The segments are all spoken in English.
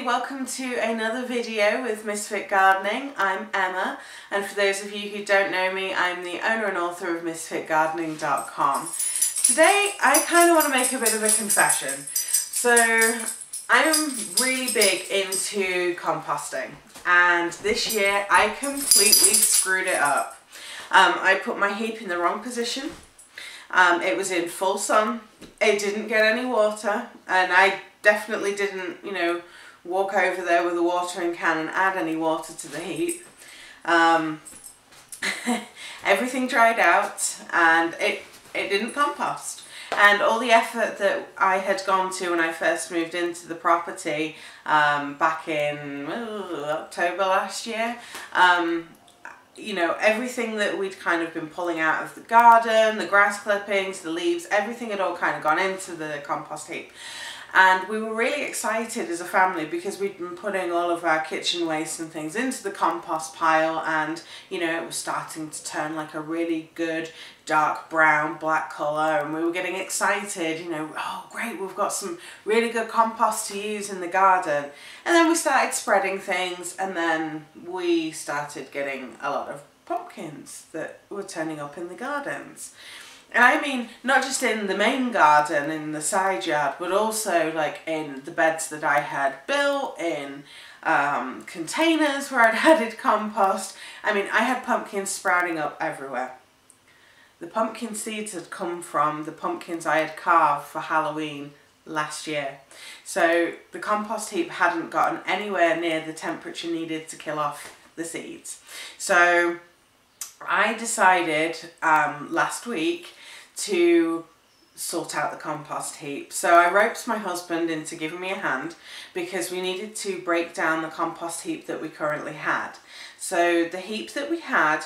everybody, welcome to another video with Misfit Gardening. I'm Emma, and for those of you who don't know me, I'm the owner and author of MisfitGardening.com. Today I kind of want to make a bit of a confession. So I'm really big into composting, and this year I completely screwed it up. I put my heap in the wrong position. It was in full sun, it didn't get any water, and I definitely didn't, walk over there with a watering can and add any water to the heap. Everything dried out and it didn't compost. And all the effort that I had gone to when I first moved into the property back in October last year, everything that we'd kind of been pulling out of the garden, the grass clippings, the leaves, everything had all kind of gone into the compost heap. And we were really excited as a family because we'd been putting all of our kitchen waste and things into the compost pile, and it was starting to turn like a really good dark brown black colour, and we were getting excited, oh great, we've got some really good compost to use in the garden. And then we started spreading things, and then we started getting a lot of pumpkins that were turning up in the gardens. And I mean, not just in the main garden, in the side yard, but also like in the beds that I had built, in containers where I'd added compost. I mean, I had pumpkins sprouting up everywhere. The pumpkin seeds had come from the pumpkins I had carved for Halloween last year. So the compost heap hadn't gotten anywhere near the temperature needed to kill off the seeds. So I decided last week to sort out the compost heap. So I roped my husband into giving me a hand because we needed to break down the compost heap that we currently had. So the heap that we had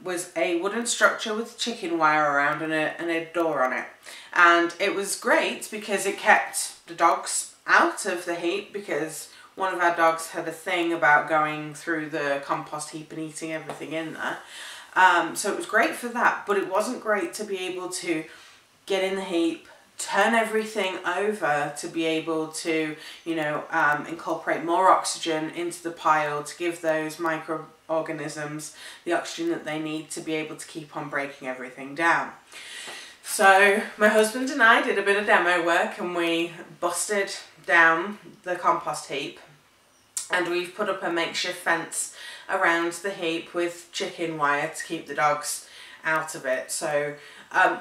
was a wooden structure with chicken wire around and a door on it. And it was great because it kept the dogs out of the heap, because one of our dogs had a thing about going through the compost heap and eating everything in there. So it was great for that, but it wasn't great to be able to get in the heap, turn everything over to be able to, incorporate more oxygen into the pile to give those microorganisms the oxygen that they need to be able to keep on breaking everything down. So my husband and I did a bit of demo work, and we busted down the compost heap, and we've put up a makeshift fence around the heap with chicken wire to keep the dogs out of it. So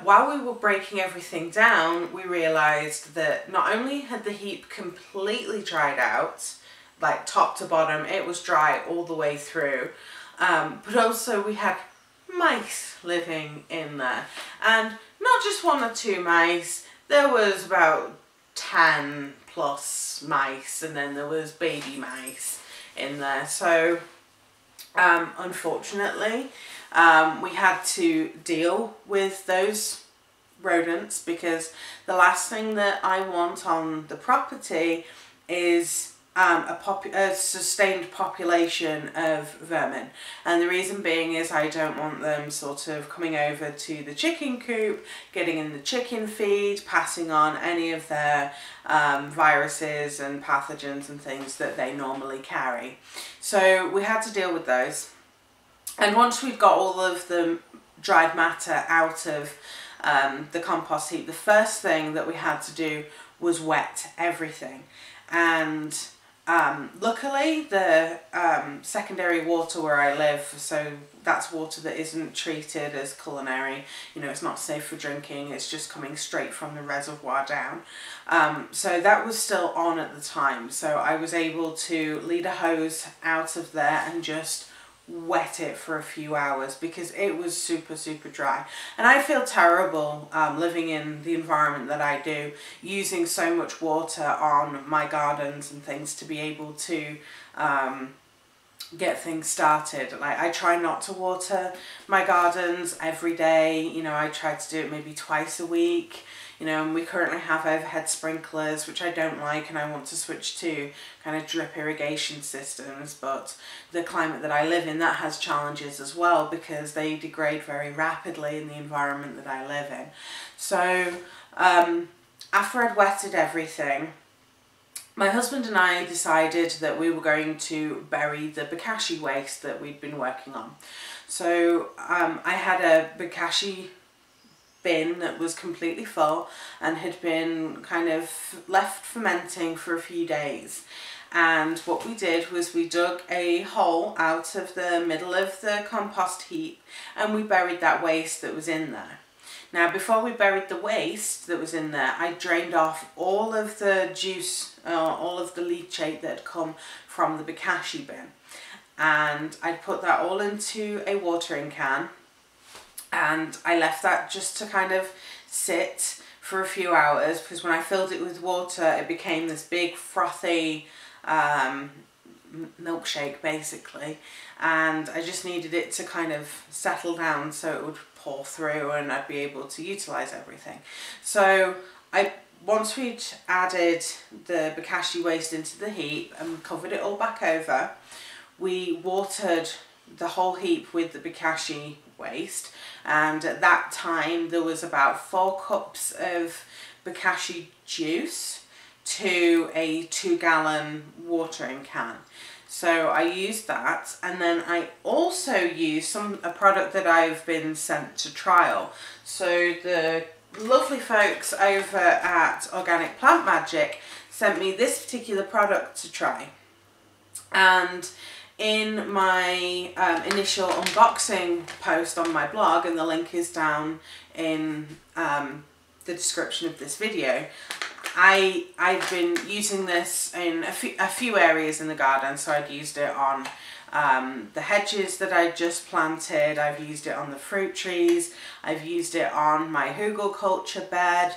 while we were breaking everything down, we realised that not only had the heap completely dried out, like top to bottom, it was dry all the way through, but also we had mice living in there. And not just one or two mice, there was about 10 plus mice, and then there was baby mice in there. So unfortunately we had to deal with those rodents, because the last thing that I want on the property is a sustained population of vermin. And the reason being is I don't want them sort of coming over to the chicken coop, getting in the chicken feed, passing on any of their viruses and pathogens and things that they normally carry. So we had to deal with those. And once we'd got all of the dried matter out of the compost heap, the first thing that we had to do was wet everything. And luckily the secondary water where I live, so that's water that isn't treated as culinary, it's not safe for drinking, it's just coming straight from the reservoir down. So that was still on at the time, so I was able to lead a hose out of there and just wet it for a few hours, because it was super dry. And I feel terrible living in the environment that I do, using so much water on my gardens and things to be able to get things started. Like, I try not to water my gardens every day, I try to do it maybe twice a week. And we currently have overhead sprinklers, which I don't like, and I want to switch to kind of drip irrigation systems, but the climate that I live in, that has challenges as well, because they degrade very rapidly in the environment that I live in. So after I'd wetted everything, my husband and I decided that we were going to bury the Bokashi waste that we'd been working on. So I had a Bokashi bin that was completely full and had been kind of left fermenting for a few days. And what we did was we dug a hole out of the middle of the compost heap and we buried that waste that was in there. Now, before we buried the waste that was in there, I drained off all of the juice, all of the leachate that had come from the Bokashi bin. And I put that all into a watering can, and I left that just to kind of sit for a few hours, because when I filled it with water, it became this big frothy milkshake basically, and I just needed it to kind of settle down so it would pour through and I'd be able to utilise everything. So once we'd added the Bokashi waste into the heap and covered it all back over, we watered the whole heap with the Bokashi waste, and at that time there was about 4 cups of Bokashi juice to a 2-gallon watering can. So I used that, and then I also used a product that I've been sent to trial. So the lovely folks over at Organic Plant Magic sent me this particular product to try. And in my initial unboxing post on my blog, and the link is down in the description of this video, I've been using this in a few areas in the garden. So I'd used it on the hedges that I just planted, I've used it on the fruit trees, I've used it on my hugel culture bed,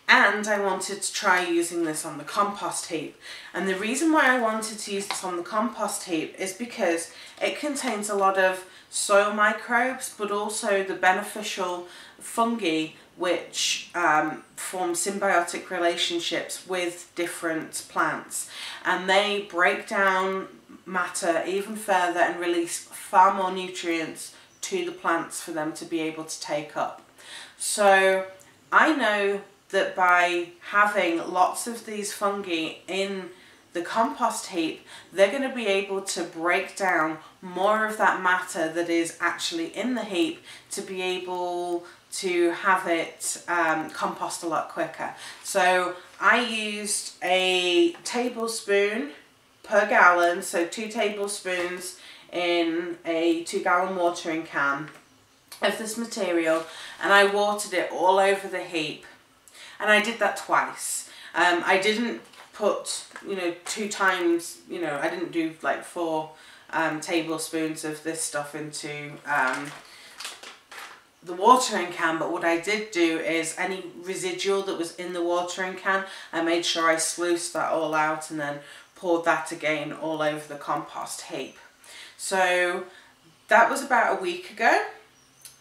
and I wanted to try using this on the compost heap. And the reason why I wanted to use this on the compost heap is because it contains a lot of soil microbes, but also the beneficial fungi which form symbiotic relationships with different plants, and they break down matter even further and release far more nutrients to the plants for them to be able to take up. So I know that by having lots of these fungi in the compost heap, they're going to be able to break down more of that matter that is actually in the heap to be able to have it compost a lot quicker. So I used a tablespoon per gallon, so 2 tablespoons in a 2-gallon watering can of this material, and I watered it all over the heap. And I did that twice. I didn't put, 2 times, I didn't do like 4 tablespoons of this stuff into the watering can, but what I did do is any residual that was in the watering can, I made sure I sluiced that all out and then poured that again all over the compost heap. So that was about a week ago.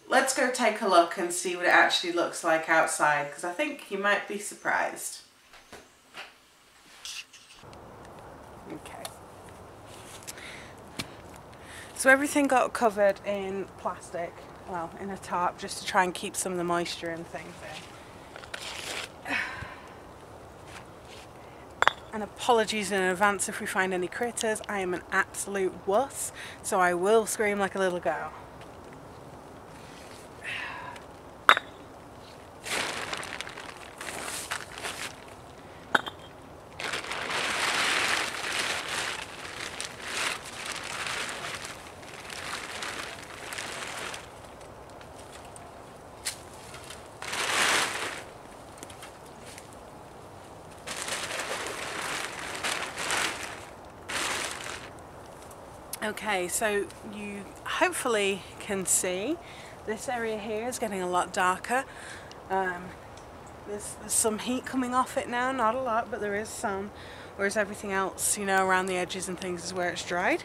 Let's go take a look and see what it actually looks like outside, because I think you might be surprised. Okay. So everything got covered in plastic, well, in a tarp, just to try and keep some of the moisture and things in. And apologies in advance if we find any critters. I am an absolute wuss, so I will scream like a little girl. Okay, so you hopefully can see this area here is getting a lot darker. There's some heat coming off it now, not a lot, but there is some, whereas everything else, around the edges and things is where it's dried.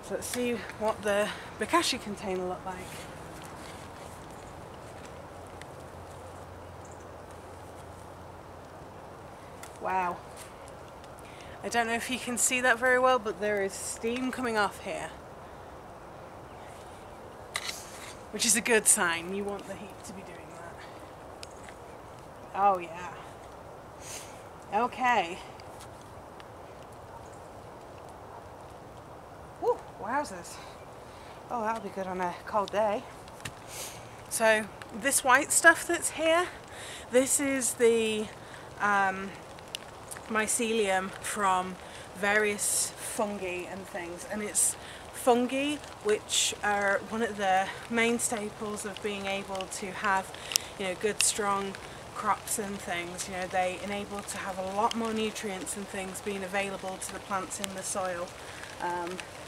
So let's see what the Bokashi container looked like. Wow. I don't know if you can see that very well, but there is steam coming off here, which is a good sign. You want the heat to be doing that. Oh yeah. Okay. wowzers. Oh, that'll be good on a cold day. So this white stuff that's here, this is the mycelium from various fungi and things, and it's fungi which are one of the main staples of being able to have, you know, good strong crops and things. You know, they enable to have a lot more nutrients and things being available to the plants in the soil.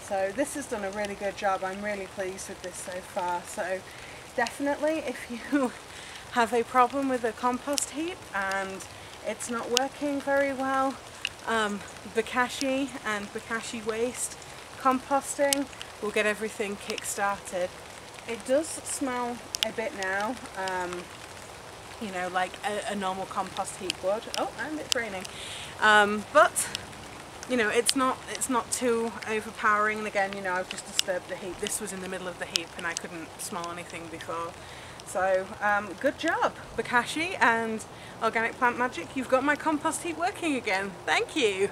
So this has done a really good job. I'm really pleased with this so far. So definitely, if you have a problem with a compost heap and it's not working very well, Bokashi and Bokashi waste composting will get everything kick-started. It does smell a bit now, you know, like a normal compost heap would. Oh, and it's raining. But you know, it's not too overpowering. And again, you know, I've just disturbed the heap. This was in the middle of the heap and I couldn't smell anything before. So good job, Bokashi and Organic Plant Magic. You've got my compost heap working again. Thank you.